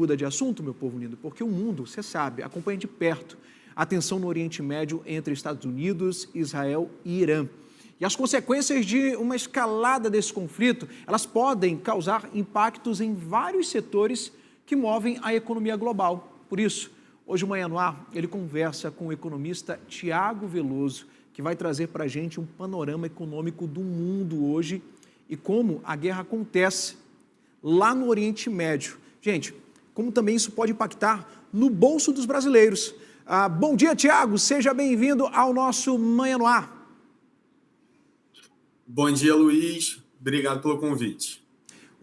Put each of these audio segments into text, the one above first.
Muda de assunto, meu povo lindo, porque o mundo, você sabe, acompanha de perto a tensão no Oriente Médio entre Estados Unidos, Israel e Irã. E as consequências de uma escalada desse conflito, elas podem causar impactos em vários setores que movem a economia global. Por isso, hoje o Manhã no Ar, ele conversa com o economista Tiago Veloso, que vai trazer para a gente um panorama econômico do mundo hoje e como a guerra acontece lá no Oriente Médio. Gente, como também isso pode impactar no bolso dos brasileiros. Bom dia, Tiago, seja bem-vindo ao nosso Manhã no Ar. Bom dia, Luiz, obrigado pelo convite.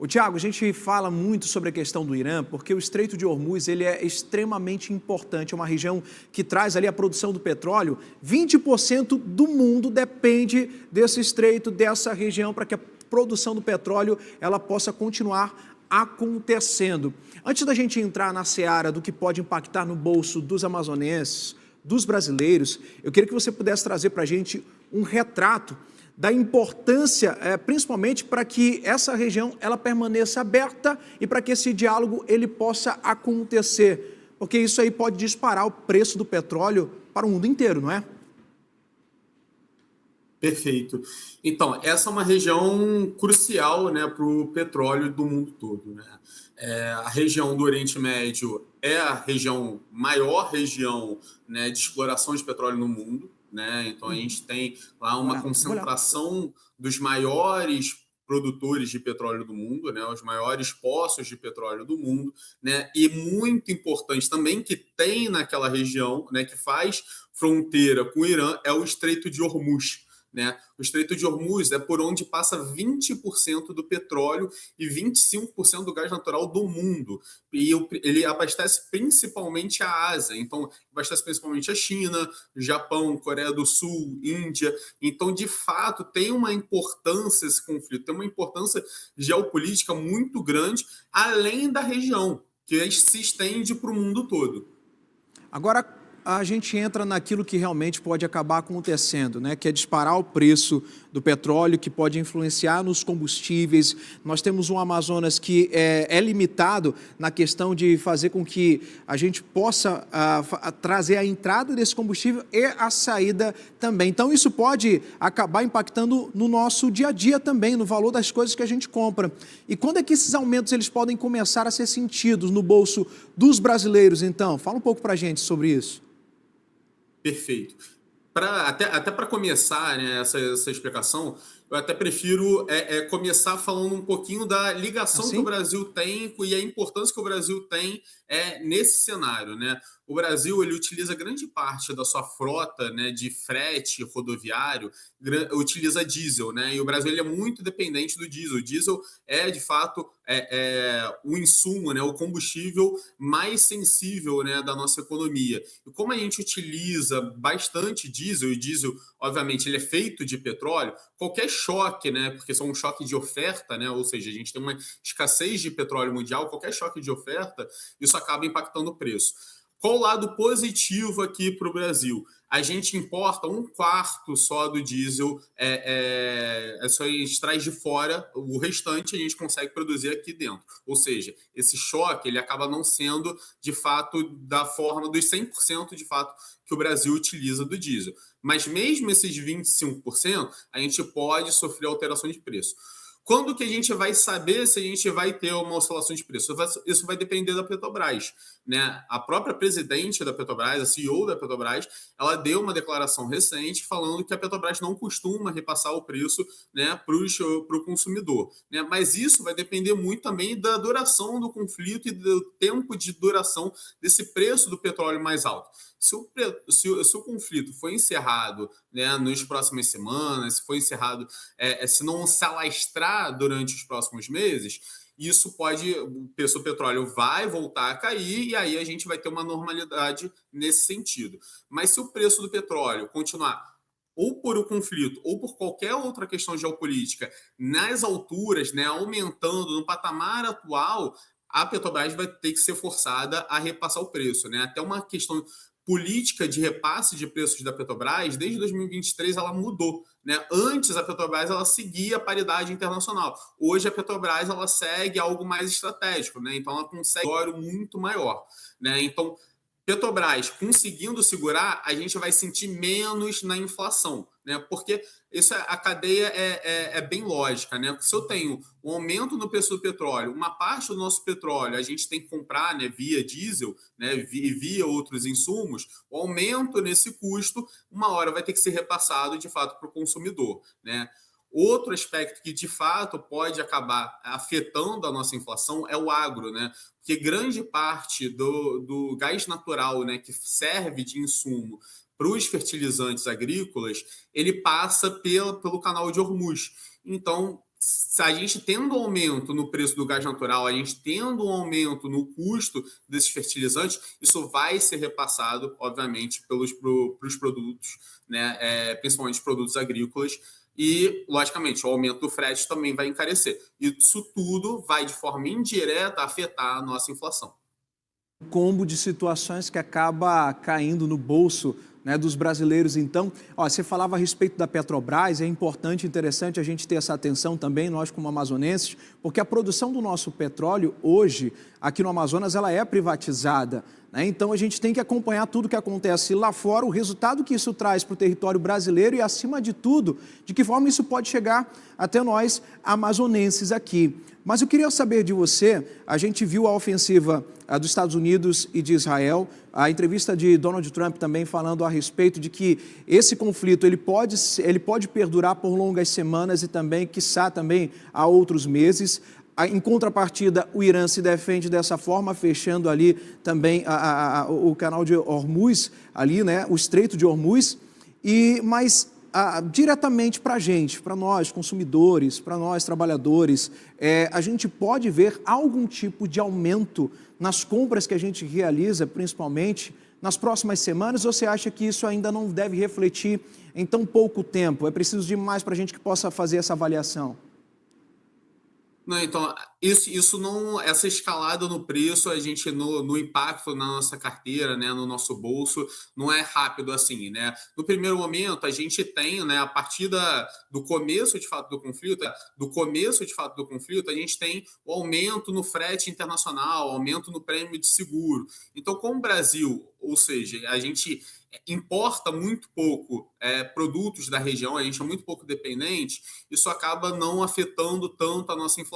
Tiago, a gente fala muito sobre a questão do Irã, porque o Estreito de Hormuz ele é extremamente importante, é uma região que traz ali a produção do petróleo. 20% do mundo depende desse estreito, dessa região, para que a produção do petróleo ela possa continuar acontecendo. Antes da gente entrar na seara do que pode impactar no bolso dos amazonenses, dos brasileiros, eu queria que você pudesse trazer para a gente um retrato da importância, principalmente para que essa região ela permaneça aberta e para que esse diálogo ele possa acontecer, porque isso aí pode disparar o preço do petróleo para o mundo inteiro, não é? Perfeito. Então, essa é uma região crucial, né, para o petróleo do mundo todo, né? A região do Oriente Médio é a maior região, né, de exploração de petróleo no mundo, né? Então, a gente tem lá uma concentração dos maiores produtores de petróleo do mundo, né, os maiores poços de petróleo do mundo, né, e muito importante também que tem naquela região, né, que faz fronteira com o Irã, é o Estreito de Hormuz. Né? O Estreito de Hormuz é por onde passa 20% do petróleo e 25% do gás natural do mundo. E ele abastece principalmente a Ásia, então abastece principalmente a China, Japão, Coreia do Sul, Índia. Então, de fato, tem uma importância esse conflito, tem uma importância geopolítica muito grande, além da região, que se estende para o mundo todo. Agora, a gente entra naquilo que realmente pode acabar acontecendo, né? Que é disparar o preço do petróleo, que pode influenciar nos combustíveis. Nós temos um Amazonas que é limitado na questão de fazer com que a gente possa trazer a entrada desse combustível e a saída também. Então, isso pode acabar impactando no nosso dia a dia também, no valor das coisas que a gente compra. E quando é que esses aumentos eles podem começar a ser sentidos no bolso dos brasileiros, então? Fala um pouco para a gente sobre isso. Perfeito. Até para começar, né, essa explicação, eu até prefiro começar falando um pouquinho da ligação que o Brasil tem e a importância que o Brasil tem nesse cenário. Né? O Brasil ele utiliza grande parte da sua frota, né, de frete rodoviário, utiliza diesel. Né? E o Brasil ele é muito dependente do diesel. O diesel é, de fato, o insumo, né, o combustível mais sensível, né, da nossa economia. E como a gente utiliza bastante diesel, e diesel, obviamente, ele é feito de petróleo, qualquer choque, né, porque são um choque de oferta, né, ou seja, a gente tem uma escassez de petróleo mundial, qualquer choque de oferta, isso acaba impactando o preço. Qual o lado positivo aqui para o Brasil? A gente importa 1/4 só do diesel, só a gente traz de fora, o restante a gente consegue produzir aqui dentro. Ou seja, esse choque ele acaba não sendo, de fato, da forma dos 100% de fato que o Brasil utiliza do diesel. Mas mesmo esses 25%, a gente pode sofrer alteração de preço. Quando que a gente vai saber se a gente vai ter uma oscilação de preço? Isso vai depender da Petrobras. Né? A própria presidente da Petrobras, a CEO da Petrobras, ela deu uma declaração recente falando que a Petrobras não costuma repassar o preço, né, para o consumidor. Né? Mas isso vai depender muito também da duração do conflito e do tempo de duração desse preço do petróleo mais alto. Se o conflito for encerrado, né, nas próximas semanas, se for encerrado, se não se alastrar durante os próximos meses, isso pode, o preço do petróleo vai voltar a cair e aí a gente vai ter uma normalidade nesse sentido. Mas se o preço do petróleo continuar ou por o conflito ou por qualquer outra questão geopolítica nas alturas, né, aumentando no patamar atual, a Petrobras vai ter que ser forçada a repassar o preço. Né? Até uma questão política de repasse de preços da Petrobras, desde 2023, ela mudou. Né? Antes, a Petrobras ela seguia a paridade internacional. Hoje, a Petrobras ela segue algo mais estratégico. Né? Então, ela consegue um valor muito maior. Né? Então, Petrobras conseguindo segurar, a gente vai sentir menos na inflação, né? Porque a cadeia é bem lógica, né? Se eu tenho um aumento no preço do petróleo, uma parte do nosso petróleo a gente tem que comprar, né, via diesel, né, via outros insumos, o aumento nesse custo, uma hora vai ter que ser repassado de fato para o consumidor, né? Outro aspecto que, de fato, pode acabar afetando a nossa inflação é o agro, né? Porque grande parte do gás natural, né, que serve de insumo para os fertilizantes agrícolas, ele passa pelo canal de Hormuz. Então, se a gente tendo um aumento no preço do gás natural, a gente tendo um aumento no custo desses fertilizantes, isso vai ser repassado, obviamente, pelos produtos, né, principalmente produtos agrícolas, e, logicamente, o aumento do frete também vai encarecer. Isso tudo vai, de forma indireta, afetar a nossa inflação. Combo de situações que acaba caindo no bolso, né, dos brasileiros. Então, você falava a respeito da Petrobras, é importante e interessante a gente ter essa atenção também, nós como amazonenses, porque a produção do nosso petróleo hoje, aqui no Amazonas, ela é privatizada. Né? Então, a gente tem que acompanhar tudo que acontece lá fora, o resultado que isso traz para o território brasileiro e, acima de tudo, de que forma isso pode chegar até nós, amazonenses aqui. Mas eu queria saber de você, a gente viu a ofensiva dos Estados Unidos e de Israel, a entrevista de Donald Trump também falando a respeito de que esse conflito ele pode perdurar por longas semanas e também, quiçá, também há outros meses. Em contrapartida, o Irã se defende dessa forma, fechando ali também o canal de Hormuz, ali, né, o Estreito de Hormuz, mas diretamente para a gente, para nós consumidores, para nós trabalhadores, a gente pode ver algum tipo de aumento nas compras que a gente realiza, principalmente nas próximas semanas, ou você acha que isso ainda não deve refletir em tão pouco tempo? É preciso de mais para a gente que possa fazer essa avaliação? Não, então, isso não, essa escalada no preço, a gente no impacto na nossa carteira, né, no nosso bolso, não é rápido assim, né? No primeiro momento, a gente tem, né, a partir do começo de fato do conflito, a gente tem o aumento no frete internacional, aumento no prêmio de seguro. Então, como o Brasil, ou seja, a gente importa muito pouco produtos da região, a gente é muito pouco dependente, isso acaba não afetando tanto a nossa inflação.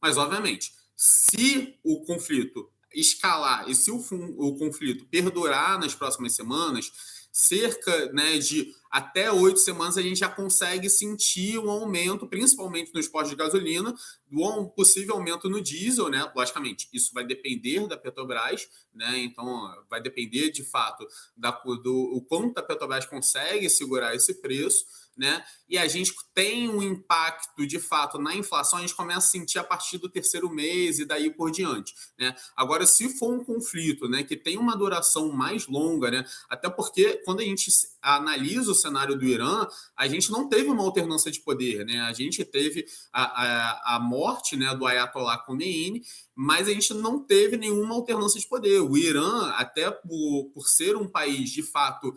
Mas, obviamente, se o conflito escalar e se o conflito perdurar nas próximas semanas, cerca, né, de até 8 semanas a gente já consegue sentir um aumento, principalmente nos postos de gasolina, um possível aumento no diesel, né? Logicamente, isso vai depender da Petrobras, né? Então, vai depender, de fato, do quanto a Petrobras consegue segurar esse preço, né? E a gente tem um impacto, de fato, na inflação, a gente começa a sentir a partir do terceiro mês e daí por diante, né? Agora, se for um conflito, né, que tem uma duração mais longa, né? Até porque, quando a gente analisa o cenário do Irã, a gente não teve uma alternância de poder, né? A gente teve a morte, né, do Ayatollah Khomeini, mas a gente não teve nenhuma alternância de poder. O Irã, até por ser um país, de fato,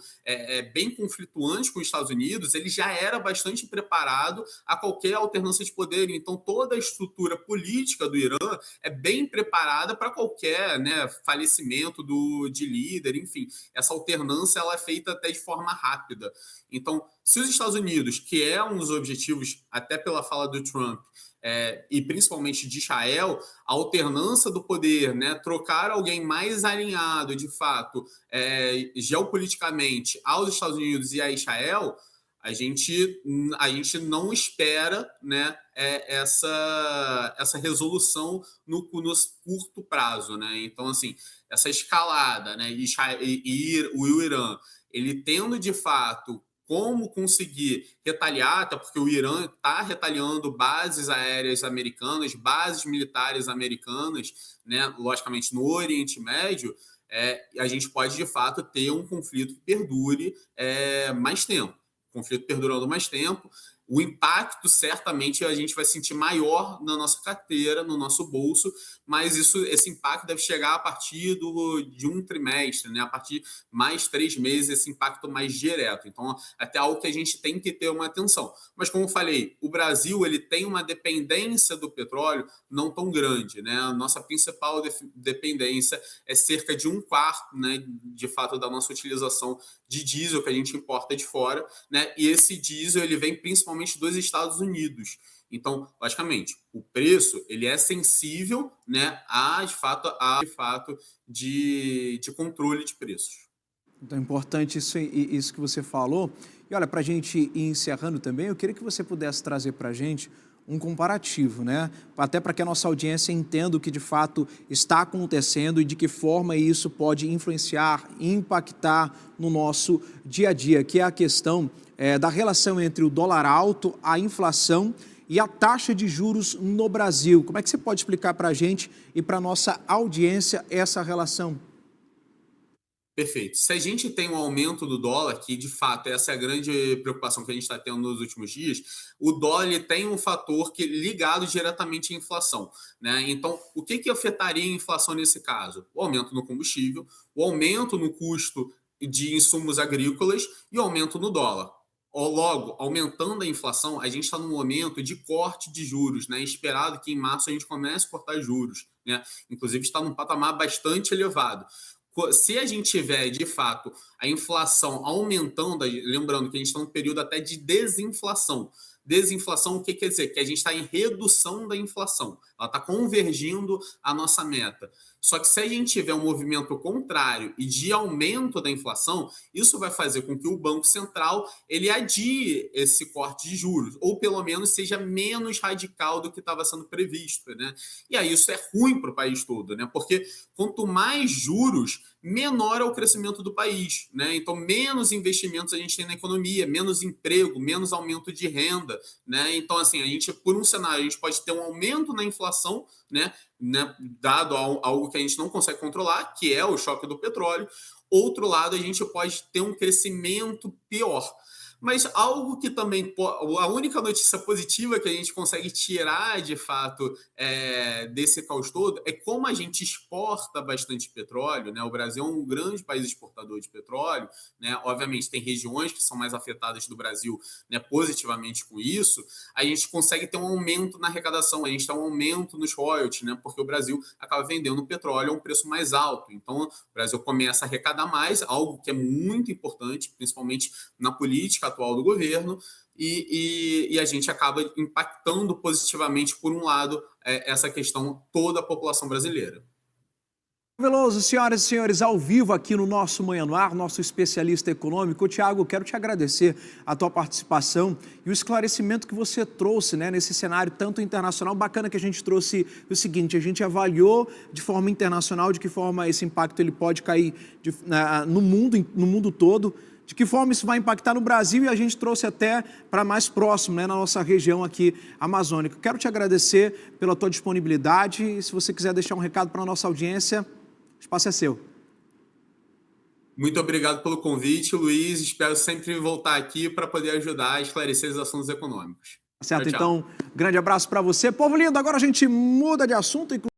bem conflituante com os Estados Unidos, ele já era bastante preparado a qualquer alternância de poder. Então, toda a estrutura política do Irã é bem preparada para qualquer, né, falecimento de líder, enfim. Essa alternância ela é feita até de forma rápida. Então, se os Estados Unidos, que é um dos objetivos, até pela fala do Trump, e principalmente de Israel, a alternância do poder, né, trocar alguém mais alinhado, de fato, geopoliticamente aos Estados Unidos e a Israel, a gente não espera, né, essa resolução no curto prazo. Né? Então, assim, essa escalada, né, e o Irã, ele tendo, de fato, como conseguir retaliar, até porque o Irã está retaliando bases aéreas americanas, bases militares americanas, né, logicamente no Oriente Médio, a gente pode, de fato, ter um conflito que perdure mais tempo. Conflito perdurando mais tempo. O impacto, certamente, a gente vai sentir maior na nossa carteira, no nosso bolso, mas esse impacto deve chegar a partir de um trimestre, né? A partir de mais 3 meses, esse impacto mais direto. Então, até algo que a gente tem que ter uma atenção. Mas, como eu falei, o Brasil ele tem uma dependência do petróleo não tão grande, né? A nossa principal dependência é cerca de 1/4, né, de fato, da nossa utilização de diesel que a gente importa de fora, né? E esse diesel ele vem principalmente dos Estados Unidos. Então, logicamente, o preço ele é sensível, né, de fato de controle de preços. Então, é importante isso que você falou. E olha, para a gente ir encerrando também, eu queria que você pudesse trazer para a gente um comparativo, né? Até para que a nossa audiência entenda o que de fato está acontecendo e de que forma isso pode influenciar, impactar no nosso dia a dia, que é a questão da relação entre o dólar alto, a inflação e a taxa de juros no Brasil. Como é que você pode explicar para a gente e para a nossa audiência essa relação? Perfeito. Se a gente tem um aumento do dólar, que de fato essa é a grande preocupação que a gente está tendo nos últimos dias, o dólar ele tem um fator ligado diretamente à inflação, né? Então, o que afetaria a inflação nesse caso? O aumento no combustível, o aumento no custo de insumos agrícolas e o aumento no dólar. Logo, aumentando a inflação, a gente está num momento de corte de juros, né? Esperado que em março a gente comece a cortar juros, né? Inclusive está num patamar bastante elevado. Se a gente tiver, de fato, a inflação aumentando, lembrando que a gente está num período até de desinflação. Desinflação, o que quer dizer? Que a gente está em redução da inflação. Ela está convergindo a nossa meta. Só que se a gente tiver um movimento contrário e de aumento da inflação, isso vai fazer com que o Banco Central ele adie esse corte de juros, ou pelo menos seja menos radical do que estava sendo previsto, né? E aí isso é ruim para o país todo, né? Porque quanto mais juros, menor é o crescimento do país, né? Então, menos investimentos a gente tem na economia, menos emprego, menos aumento de renda, né? Então, assim, a gente, por um cenário, a gente pode ter um aumento na inflação, né? Dado algo que a gente não consegue controlar, que é o choque do petróleo. Outro lado, a gente pode ter um crescimento pior. Mas algo que também... A única notícia positiva que a gente consegue tirar, de fato, desse caos todo é como a gente exporta bastante petróleo, né? O Brasil é um grande país exportador de petróleo, né? Obviamente, tem regiões que são mais afetadas do Brasil, né, positivamente com isso. A gente consegue ter um aumento na arrecadação, a gente tem um aumento nos royalties, né? Porque o Brasil acaba vendendo petróleo a um preço mais alto. Então, o Brasil começa a arrecadar mais, algo que é muito importante, principalmente na política atual do governo, e a gente acaba impactando positivamente, por um lado, essa questão toda a população brasileira. Veloso, senhoras e senhores, ao vivo aqui no nosso Manhã no Ar, nosso especialista econômico. Tiago, quero te agradecer a tua participação e o esclarecimento que você trouxe, né, nesse cenário tanto internacional. Bacana que a gente trouxe o seguinte, a gente avaliou de forma internacional de que forma esse impacto ele pode cair no mundo todo, de que forma isso vai impactar no Brasil, e a gente trouxe até para mais próximo, né, na nossa região aqui amazônica. Quero te agradecer pela tua disponibilidade e se você quiser deixar um recado para a nossa audiência, o espaço é seu. Muito obrigado pelo convite, Luiz. Espero sempre voltar aqui para poder ajudar a esclarecer os assuntos econômicos. Certo, Tchau, tchau. então, grande abraço para você. Povo lindo, agora a gente muda de assunto.